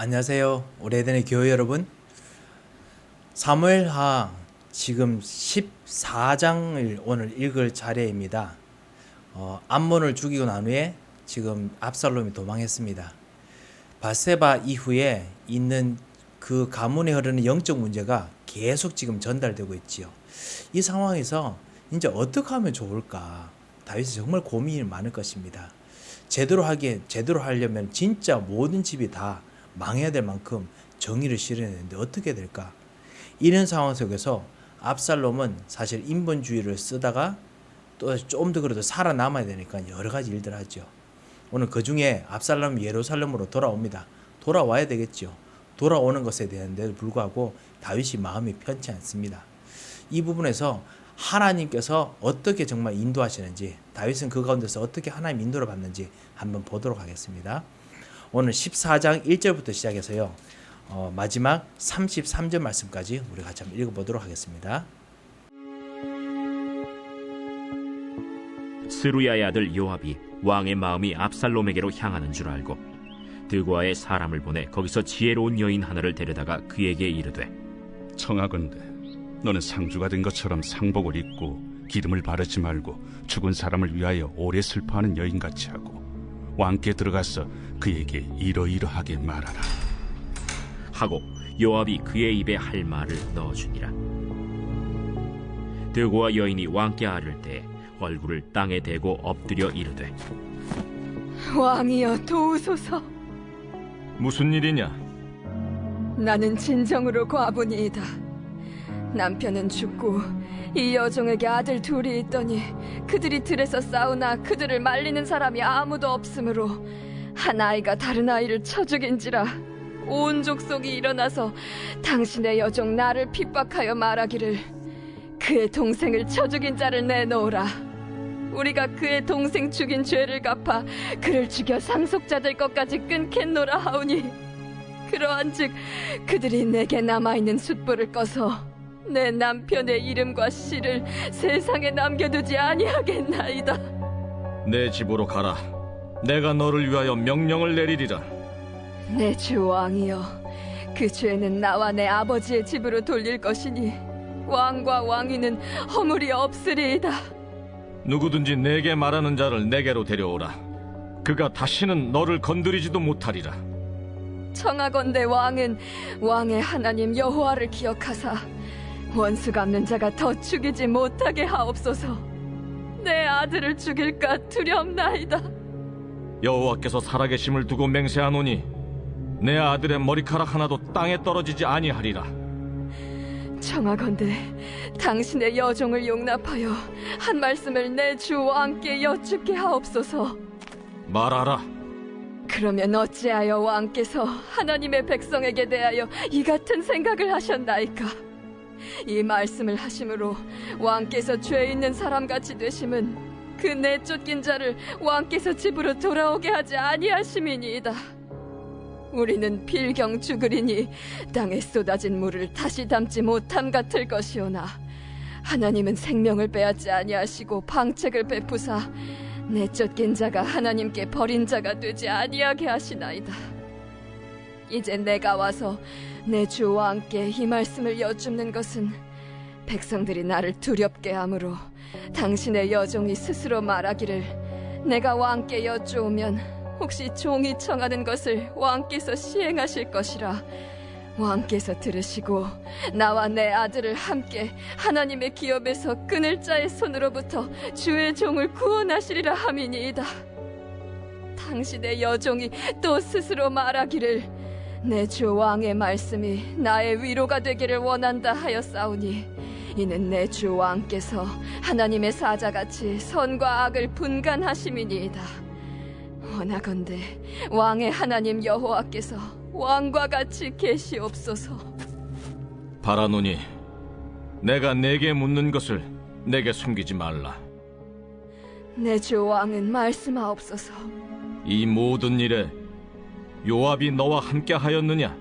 안녕하세요. 오래전의 교회 여러분. 사무엘하 지금 14장을 오늘 읽을 차례입니다. 암몬을 죽이고 난 후에 지금 압살롬이 도망했습니다. 바세바 이후에 있는 그 가문에 흐르는 영적 문제가 계속 지금 전달되고 있지요. 이 상황에서 이제 어떻게 하면 좋을까? 다윗이 정말 고민이 많을 것입니다. 제대로 하려면 진짜 모든 집이 다 망해야 될 만큼 정의를 실현해야 되는데 어떻게 될까? 이런 상황 속에서 압살롬은 사실 인본주의를 쓰다가 또 좀 더 그래도 살아남아야 되니까 여러 가지 일들을 하죠. 오늘 그 중에 압살롬이 예루살렘으로 돌아옵니다. 돌아와야 되겠죠. 돌아오는 것에 대한데도 불구하고 다윗이 마음이 편치 않습니다. 이 부분에서 하나님께서 어떻게 정말 인도하시는지, 다윗은 그 가운데서 어떻게 하나님 인도를 받는지 한번 보도록 하겠습니다. 오늘 14장 1절부터 시작해서요, 마지막 33절 말씀까지 우리 같이 한번 읽어보도록 하겠습니다. 스루야의 아들 요압이 왕의 마음이 압살롬에게로 향하는 줄 알고 드고아의 사람을 보내 거기서 지혜로운 여인 하나를 데려다가 그에게 이르되, 청하건대 너는 상주가 된 것처럼 상복을 입고 기름을 바르지 말고 죽은 사람을 위하여 오래 슬퍼하는 여인같이 하고 왕께 들어가서 그에게 이러이러하게 말하라 하고 요압이 그의 입에 할 말을 넣어주니라. 드고아 여인이 왕께 아를 때 얼굴을 땅에 대고 엎드려 이르되, 왕이여 도우소서. 무슨 일이냐? 나는 진정으로 과부니이다. 남편은 죽고 이 여종에게 아들 둘이 있더니 그들이 들에서 싸우나 그들을 말리는 사람이 아무도 없으므로 한 아이가 다른 아이를 쳐 죽인지라. 온 족속이 일어나서 당신의 여종 나를 핍박하여 말하기를 그의 동생을 쳐 죽인 자를 내놓으라. 우리가 그의 동생 죽인 죄를 갚아 그를 죽여 상속자될 것까지 끊겠노라 하오니, 그러한즉 그들이 내게 남아있는 숯불을 꺼서 내 남편의 이름과 씨를 세상에 남겨두지 아니하겠나이다. 내 집으로 가라. 내가 너를 위하여 명령을 내리리라. 내 주 왕이여, 그 죄는 나와 내 아버지의 집으로 돌릴 것이니 왕과 왕위는 허물이 없으리이다. 누구든지 내게 말하는 자를 내게로 데려오라. 그가 다시는 너를 건드리지도 못하리라. 청하건대 왕은 왕의 하나님 여호와를 기억하사 원수 갚는 자가 더 죽이지 못하게 하옵소서. 내 아들을 죽일까 두렵나이다. 여호와께서 살아계심을 두고 맹세하노니 내 아들의 머리카락 하나도 땅에 떨어지지 아니하리라. 청하건대 당신의 여종을 용납하여 한 말씀을 내 주 왕께 여쭙게 하옵소서. 말하라. 그러면 어찌하여 왕께서 하나님의 백성에게 대하여 이 같은 생각을 하셨나이까? 이 말씀을 하심으로 왕께서 죄 있는 사람같이 되심은 그 내쫓긴 자를 왕께서 집으로 돌아오게 하지 아니하심이니이다. 우리는 필경 죽으리니 땅에 쏟아진 물을 다시 담지 못함 같을 것이오나, 하나님은 생명을 빼앗지 아니하시고 방책을 베푸사 내쫓긴 자가 하나님께 버린 자가 되지 아니하게 하시나이다. 이제 내가 와서 내 주 왕께 이 말씀을 여쭙는 것은 백성들이 나를 두렵게 하므로 당신의 여종이 스스로 말하기를 내가 왕께 여쭈오면 혹시 종이 청하는 것을 왕께서 시행하실 것이라 왕께서 들으시고 나와 내 아들을 함께 하나님의 기업에서 끊을 자의 손으로부터 주의 종을 구원하시리라 함이니이다. 당신의 여종이 또 스스로 말하기를 내 주 왕의 말씀이 나의 위로가 되기를 원한다 하였사오니, 이는 내 주 왕께서 하나님의 사자같이 선과 악을 분간하심이니이다. 원하건대 왕의 하나님 여호와께서 왕과 같이 계시옵소서. 바라노니 내가 내게 묻는 것을 내게 숨기지 말라. 내 주 왕은 말씀하옵소서. 이 모든 일에 요압이 너와 함께 하였느냐?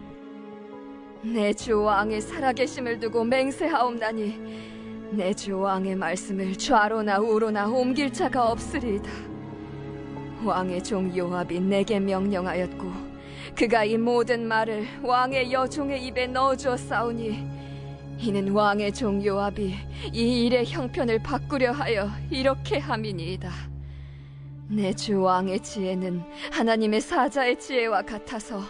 내 주 왕의 살아계심을 두고 맹세하옵나니 내 주 왕의 말씀을 좌로나 우로나 옮길 자가 없으리이다. 왕의 종 요압이 내게 명령하였고 그가 이 모든 말을 왕의 여종의 입에 넣어주었사오니 이는 왕의 종 요압이 이 일의 형편을 바꾸려 하여 이렇게 함이니이다. 내 주 왕의 지혜는 하나님의 사자의 지혜와 같아서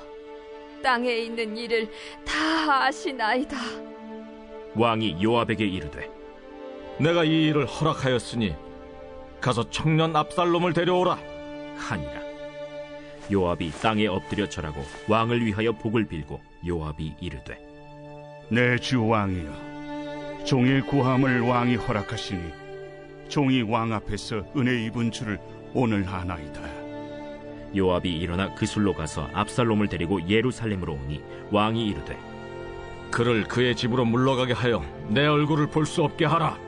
땅에 있는 일을 다 아시나이다. 왕이 요압에게 이르되 내가 이 일을 허락하였으니 가서 청년 압살롬을 데려오라 하니라. 요압이 땅에 엎드려 절하고 왕을 위하여 복을 빌고 요압이 이르되 내 주 왕이여, 종의 구함을 왕이 허락하시니 종이 왕 앞에서 은혜 입은 줄을 오늘 아나이다. 요압이 일어나 그술로 가서 압살롬을 데리고 예루살렘으로 오니 왕이 이르되 그를 그의 집으로 물러가게 하여 내 얼굴을 볼 수 없게 하라.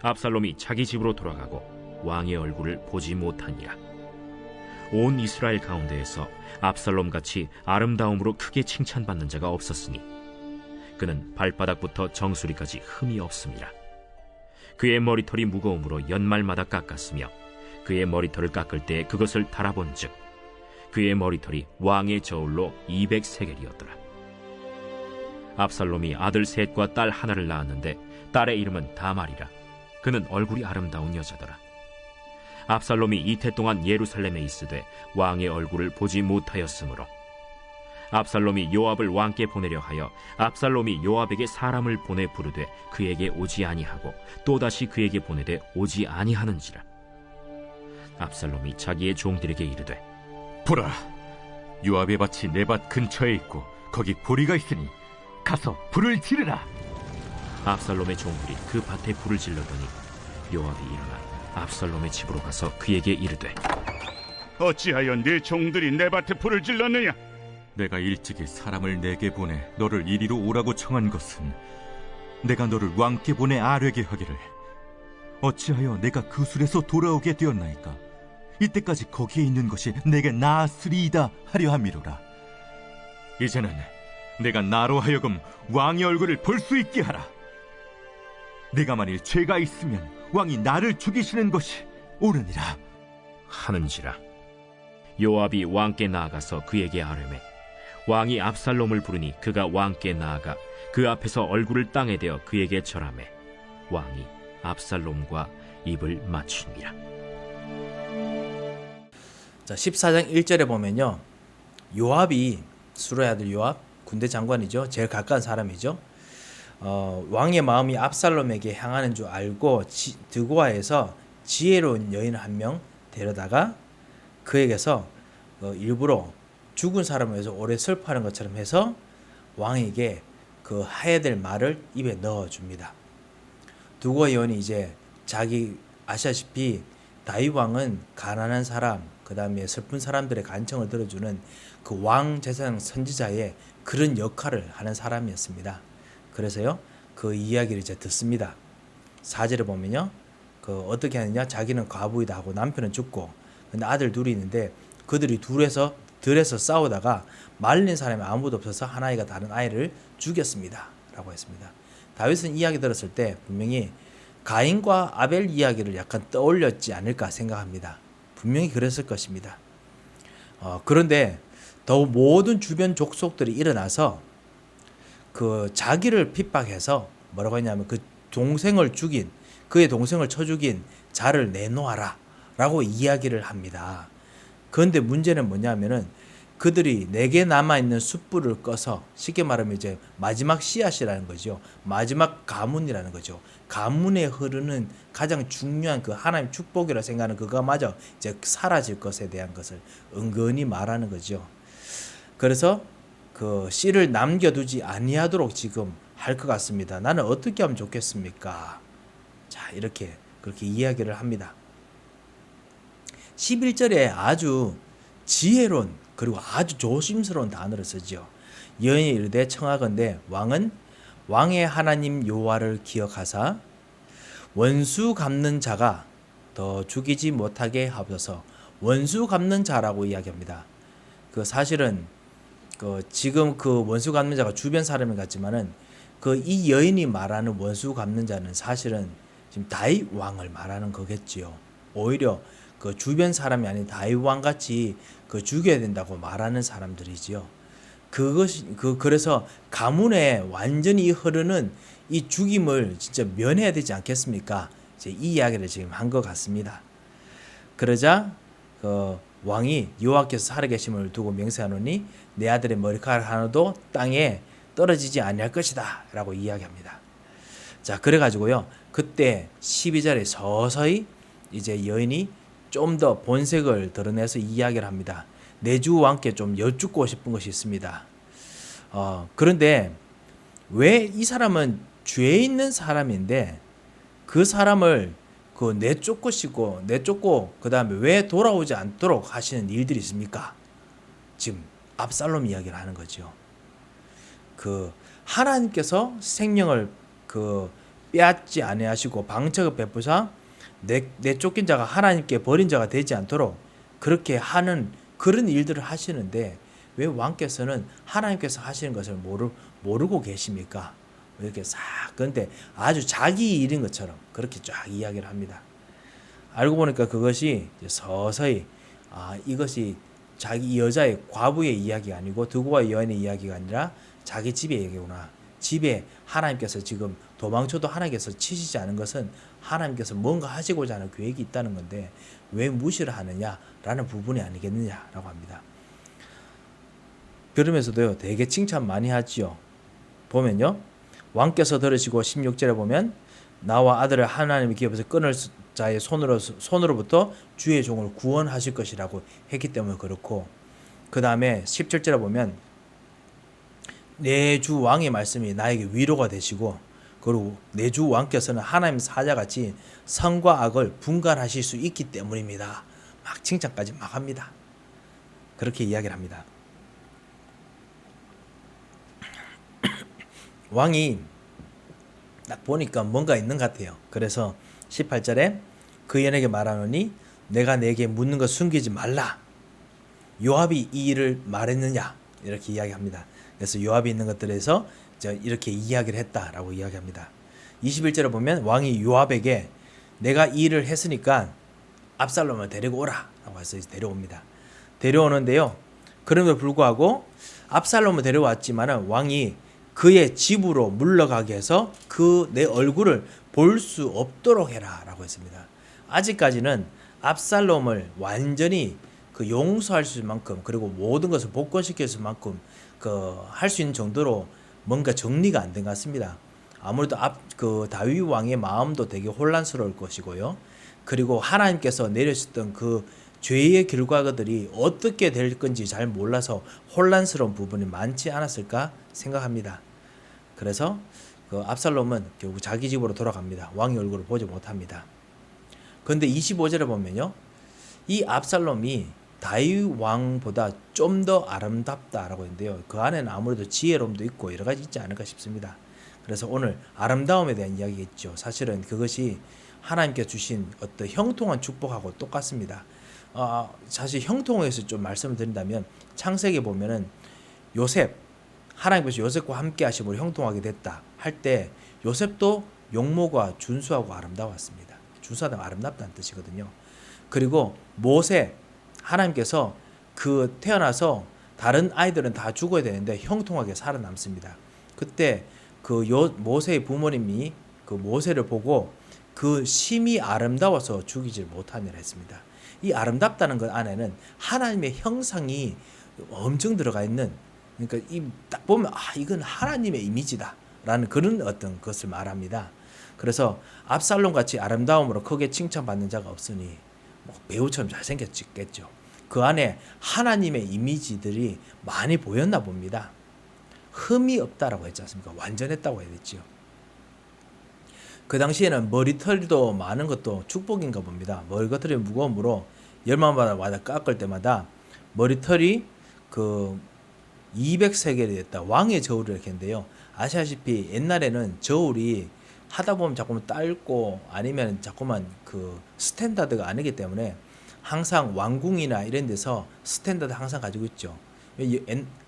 압살롬이 자기 집으로 돌아가고 왕의 얼굴을 보지 못하니라. 온 이스라엘 가운데에서 압살롬같이 아름다움으로 크게 칭찬받는 자가 없었으니 그는 발바닥부터 정수리까지 흠이 없음이라. 그의 머리털이 무거움으로 연말마다 깎았으며 그의 머리털을 깎을 때 그것을 달아본즉 그의 머리털이 왕의 저울로 200세겔이었더라. 압살롬이 아들 셋과 딸 하나를 낳았는데 딸의 이름은 다말이라. 그는 얼굴이 아름다운 여자더라. 압살롬이 이태 동안 예루살렘에 있으되 왕의 얼굴을 보지 못하였으므로 압살롬이 요압을 왕께 보내려 하여 압살롬이 요압에게 사람을 보내 부르되 그에게 오지 아니하고 또다시 그에게 보내되 오지 아니하는지라. 압살롬이 자기의 종들에게 이르되 보라, 요압의 밭이 내 밭 근처에 있고 거기 보리가 있으니 가서 불을 지르라. 압살롬의 종들이 그 밭에 불을 질렀더니 요압이 일어나 압살롬의 집으로 가서 그에게 이르되 어찌하여 네 종들이 내 밭에 불을 질렀느냐? 내가 일찍이 사람을 내게 보내 너를 이리로 오라고 청한 것은 내가 너를 왕께 보내 아뢰게 하기를 어찌하여 내가 그술에서 돌아오게 되었나이까? 이때까지 거기에 있는 것이 내게 나았으리이다 하려 함이로라. 이제는 내가 나로 하여금 왕의 얼굴을 볼 수 있게 하라. 내가 만일 죄가 있으면 왕이 나를 죽이시는 것이 옳으니라 하는지라. 요압이 왕께 나아가서 그에게 아뢰매 왕이 압살롬을 부르니 그가 왕께 나아가 그 앞에서 얼굴을 땅에 대어 그에게 절하매 왕이 압살롬과 입을 맞추니라. 자, 14장 1절에 보면요. 요압이 수로의 아들 요압 군대 장관이죠. 제일 가까운 사람이죠. 왕의 마음이 압살롬에게 향하는 줄 알고 드고아에서 지혜로운 여인 한 명 데려다가 그에게서 일부러 죽은 사람을 위해서 오래 슬퍼하는 것처럼 해서 왕에게 그 해야 될 말을 입에 넣어줍니다. 드고아 여인이 이제 자기 아시다시피 다윗 왕은 가난한 사람, 그 다음에 슬픈 사람들의 간청을 들어주는 그 왕 제사장 선지자의 그런 역할을 하는 사람이었습니다. 그래서요, 그 이야기를 이제 듣습니다. 4절에 보면요, 어떻게 하느냐, 자기는 과부이다 하고 남편은 죽고, 근데 아들 둘이 있는데 그들이 들에서 싸우다가 말린 사람이 아무도 없어서 한 아이가 다른 아이를 죽였습니다. 라고 했습니다. 다윗은 이야기 들었을 때 분명히 가인과 아벨 이야기를 약간 떠올렸지 않을까 생각합니다. 분명히 그랬을 것입니다. 그런데 더 모든 주변 족속들이 일어나서 그 자기를 핍박해서 뭐라고 했냐면 그 동생을 죽인, 그의 동생을 쳐 죽인 자를 내놓아라 라고 이야기를 합니다. 그런데 문제는 뭐냐면은 그들이 내게 남아있는 숯불을 꺼서 쉽게 말하면 이제 마지막 씨앗이라는 거죠. 마지막 가문이라는 거죠. 가문에 흐르는 가장 중요한 그 하나님 축복이라 생각하는 그거마저 이제 사라질 것에 대한 것을 은근히 말하는 거죠. 그래서 그 씨를 남겨두지 아니하도록 지금 할 것 같습니다. 나는 어떻게 하면 좋겠습니까? 자, 이렇게 그렇게 이야기를 합니다. 11절에 아주 지혜로운 그리고 아주 조심스러운 단어를 쓰죠. 여인이 이르되 청하건대 왕은 왕의 하나님 여호와를 기억하사 원수 갚는 자가 더 죽이지 못하게 하옵소서. 원수 갚는 자라고 이야기합니다. 그 사실은 지금 그 원수 갚는 자가 주변 사람인 것 같지만은 이 여인이 말하는 원수 갚는 자는 사실은 지금 다윗 왕을 말하는 거겠지요. 오히려 그 주변 사람이 아닌 다윗 왕 같이 그 죽여야 된다고 말하는 사람들이지요. 그래서 가문에 완전히 흐르는 이 죽임을 진짜 면해야 되지 않겠습니까? 이제 이 이야기를 지금 한 것 같습니다. 그러자 그 왕이 여호와께서 살아계심을 두고 맹세하노니 내 아들의 머리카락 하나도 땅에 떨어지지 아니할 것이다 라고 이야기합니다. 자, 그래가지고요, 그때 12절에 서서히 이제 여인이 좀 더 본색을 드러내서 이야기를 합니다. 내 주 왕께 좀 여쭙고 싶은 것이 있습니다. 그런데 왜 이 사람은 죄 있는 사람인데 그 사람을 그 내쫓고 그 다음에 왜 돌아오지 않도록 하시는 일들이 있습니까? 지금 압살롬 이야기를 하는 거죠. 그 하나님께서 생명을 그 빼앗지 아니하시고 방책을 베푸사 내쫓긴 자가 하나님께 버린 자가 되지 않도록 그렇게 하는 그런 일들을 하시는데 왜 왕께서는 하나님께서 하시는 것을 모르고 계십니까? 이렇게 싹 그런데 아주 자기 일인 것처럼 그렇게 쫙 이야기를 합니다. 알고 보니까 그것이 서서히 이것이 자기 여자의 과부의 이야기가 아니고 두고와 여인의 이야기가 아니라 자기 집의 얘기구나. 집에 하나님께서 지금 도망쳐도 하나님께서 치시지 않은 것은 하나님께서 뭔가 하시고자 하는 계획이 있다는 건데 왜 무시를 하느냐라는 부분이 아니겠느냐라고 합니다. 그러면서도요, 되게 칭찬 많이 하지요. 보면요, 왕께서 들으시고 16절에 보면 나와 아들을 하나님의 기업에서 끊을 자의 손으로부터 주의 종을 구원하실 것이라고 했기 때문에 그렇고, 그 다음에 17절에 보면 내 주 왕의 말씀이 나에게 위로가 되시고, 그리고 내 주 왕께서는 하나님 사자같이 선과 악을 분간하실 수 있기 때문입니다. 막 칭찬까지 막 합니다. 그렇게 이야기를 합니다. 왕이 딱 보니까 뭔가 있는 것 같아요. 그래서 18절에 그 여인에게 말하노니 내가 내게 묻는 것 숨기지 말라. 요압이 이 일을 말했느냐 이렇게 이야기합니다. 그래서 요압이 있는 것들에서 이렇게 이야기를 했다라고 이야기합니다. 21절에 보면 왕이 요압에게 내가 이 일을 했으니까 압살롬을 데리고 오라 라고 해서 데려옵니다. 데려오는데요, 그럼에도 불구하고 압살롬을 데려왔지만 왕이 그의 집으로 물러가게 해서 그 내 얼굴을 볼 수 없도록 해라 라고 했습니다. 아직까지는 압살롬을 완전히 그 용서할 수 있을 만큼, 그리고 모든 것을 복권시킬 수 만큼 그 할 수 있는 정도로 뭔가 정리가 안 된 것 같습니다. 아무래도 그 다윗 왕의 마음도 되게 혼란스러울 것이고요. 그리고 하나님께서 내리셨던 그 죄의 결과들이 어떻게 될 건지 잘 몰라서 혼란스러운 부분이 많지 않았을까 생각합니다. 그래서 그 압살롬은 결국 자기 집으로 돌아갑니다. 왕의 얼굴을 보지 못합니다. 그런데 25절에 보면요, 이 압살롬이 다윗 왕보다 좀 더 아름답다라고 했는데요, 그 안에는 아무래도 지혜로움도 있고 여러 가지 있지 않을까 싶습니다. 그래서 오늘 아름다움에 대한 이야기겠죠. 사실은 그것이 하나님께 주신 어떤 형통한 축복하고 똑같습니다. 사실 형통에서 좀 말씀을 드린다면 창세기에 보면은 요셉, 하나님께서 요셉과 함께 하심으로 형통하게 됐다 할 때 요셉도 용모가 준수하고 아름다웠습니다. 준수하다 아름답다는 뜻이거든요. 그리고 모세, 하나님께서 그 태어나서 다른 아이들은 다 죽어야 되는데 형통하게 살아남습니다. 그때 그 모세의 부모님이 그 모세를 보고 그 심이 아름다워서 죽이질 못하느라 했습니다. 이 아름답다는 것 안에는 하나님의 형상이 엄청 들어가 있는, 그러니까 이 딱 보면 이건 하나님의 이미지다라는 그런 어떤 것을 말합니다. 그래서 압살롬 같이 아름다움으로 크게 칭찬받는 자가 없으니 배우처럼 잘생겼겠죠. 그 안에 하나님의 이미지들이 많이 보였나 봅니다. 흠이 없다라고 했지 않습니까? 완전했다고 해야 됐죠. 그 당시에는 머리털도 많은 것도 축복인가 봅니다. 머리털이 무거움으로 열마마다 깎을 때마다 머리털이 그 200세겔이 됐다. 왕의 저울을 이렇게 했는데요. 아시다시피 옛날에는 저울이 하다 보면 자꾸만 짧고 아니면 자꾸만 그 스탠다드가 아니기 때문에 항상 왕궁이나 이런 데서 스탠다드 항상 가지고 있죠.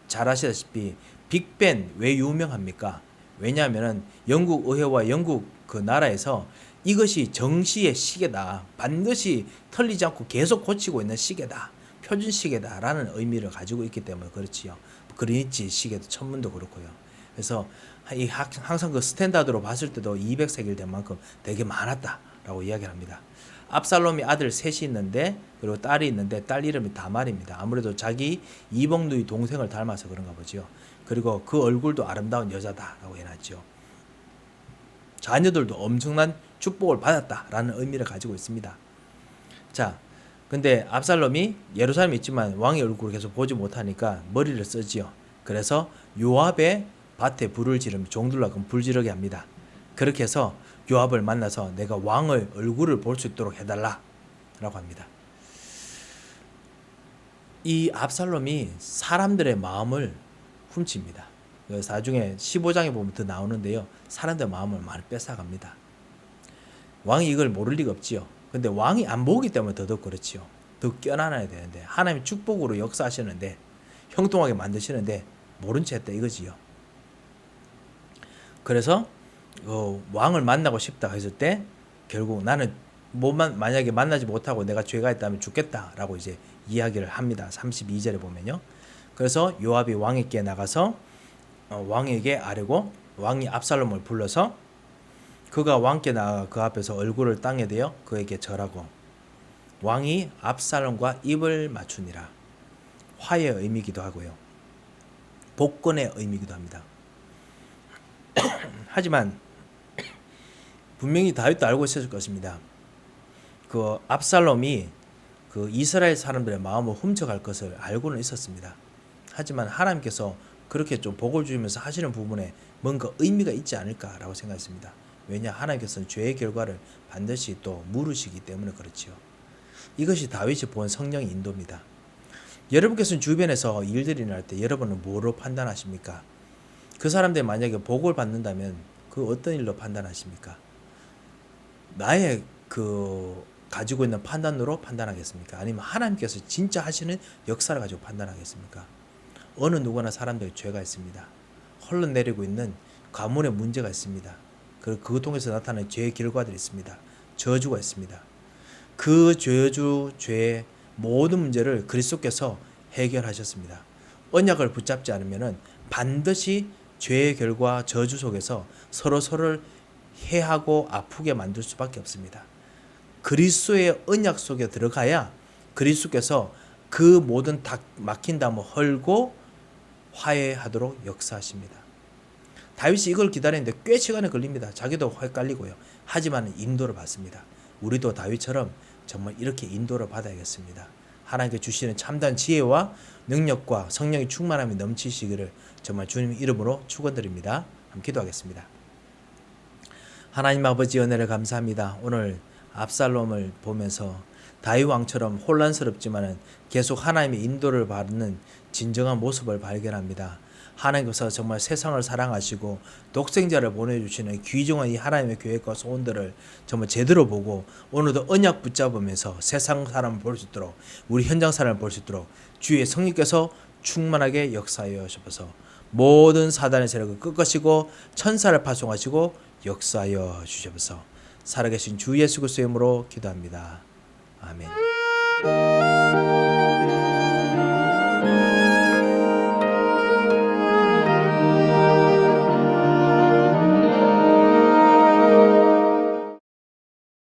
잘 아시다시피 빅벤 왜 유명합니까? 왜냐하면 영국 의회와 영국 그 나라에서 이것이 정시의 시계다. 반드시 틀리지 않고 계속 고치고 있는 시계다. 표준 시계다라는 의미를 가지고 있기 때문에 그렇지요. 그리니치 시계도 천문도 그렇고요. 그래서 항상 그 스탠다드로 봤을 때도 200세기를 된 만큼 되게 많았다라고 이야기를 합니다. 압살롬이 아들 셋이 있는데 그리고 딸이 있는데 딸 이름이 다말입니다. 아무래도 자기 이복누이 동생을 닮아서 그런가 보죠. 그리고 그 얼굴도 아름다운 여자다라고 해놨죠. 자녀들도 엄청난 축복을 받았다라는 의미를 가지고 있습니다. 자, 근데 압살롬이 예루살렘에 있지만 왕의 얼굴을 계속 보지 못하니까 머리를 쓰지요. 그래서 요압의 밭에 불을 지르며 종들과 불 지르게 합니다. 그렇게 해서 요압을 만나서 내가 왕의 얼굴을 볼 수 있도록 해달라 라고 합니다. 이 압살롬이 사람들의 마음을 훔칩니다. 그래서 나중에 15장에 보면 더 나오는데요. 사람들의 마음을 많이 뺏어갑니다. 왕이 이걸 모를 리가 없지요. 근데 왕이 안 보기 때문에 더더욱 그렇지요. 더 껴안아야 되는데 하나님이 축복으로 역사하시는데 형통하게 만드시는데 모른 채 했다 이거지요. 그래서 왕을 만나고 싶다 했을 때 결국 나는 만약에 만나지 못하고 내가 죄가 있다면 죽겠다라고 이제 이야기를 합니다. 32절에 보면요. 그래서 요압이 왕에게 나가서 왕에게 아뢰고 왕이 압살롬을 불러서 그가 왕께 나가 그 앞에서 얼굴을 땅에 대어 그에게 절하고 왕이 압살롬과 입을 맞추니라. 화해의 의미이기도 하고요. 복권의 의미이기도 합니다. 하지만 분명히 다윗도 알고 있었을 것입니다. 그 압살롬이 그 이스라엘 사람들의 마음을 훔쳐갈 것을 알고는 있었습니다. 하지만 하나님께서 그렇게 좀 복을 주면서 하시는 부분에 뭔가 의미가 있지 않을까라고 생각했습니다. 왜냐 하나님께서는 죄의 결과를 반드시 또 물으시기 때문에 그렇지요. 이것이 다윗이 본 성령의 인도입니다. 여러분께서는 주변에서 일들이 날 때 여러분은 뭐로 판단하십니까? 그 사람들이 만약에 복을 받는다면 그 어떤 일로 판단하십니까? 나의 그 가지고 있는 판단으로 판단하겠습니까? 아니면 하나님께서 진짜 하시는 역사를 가지고 판단하겠습니까? 어느 누구나 사람들이 죄가 있습니다. 흘러내리고 있는 가문의 문제가 있습니다. 그리고 그것 통해서 나타나는 죄의 결과들이 있습니다. 저주가 있습니다. 그 저주, 죄의 모든 문제를 그리스도께서 해결하셨습니다. 언약을 붙잡지 않으면 반드시 죄의 결과 저주 속에서 서로를 해하고 아프게 만들 수밖에 없습니다. 그리스도의 언약 속에 들어가야 그리스도께서 그 모든 막힌 담을 헐고 화해하도록 역사하십니다. 다윗이 이걸 기다리는데 꽤 시간이 걸립니다. 자기도 헷갈리고요. 하지만 인도를 받습니다. 우리도 다윗처럼 정말 이렇게 인도를 받아야겠습니다. 하나님께 주시는 참된 지혜와 능력과 성령의 충만함이 넘치시기를 정말 주님 이름으로 축원드립니다. 함께 기도하겠습니다. 하나님 아버지 은혜를 감사합니다. 오늘 압살롬을 보면서 다윗 왕처럼 혼란스럽지만은 계속 하나님의 인도를 받는 진정한 모습을 발견합니다. 하나님께서 정말 세상을 사랑하시고 독생자를 보내주시는 귀중한 이 하나님의 계획과 소원들을 정말 제대로 보고 오늘도 언약 붙잡으면서 세상 사람을 볼 수 있도록 우리 현장 사람을 볼 수 있도록 주의 성령께서 충만하게 역사하여 주셔서 모든 사단의 세력을 꺾으시고 천사를 파송하시고 역사하여 주셔서 살아계신 주 예수 그리스도의 이름으로 기도합니다. 아멘.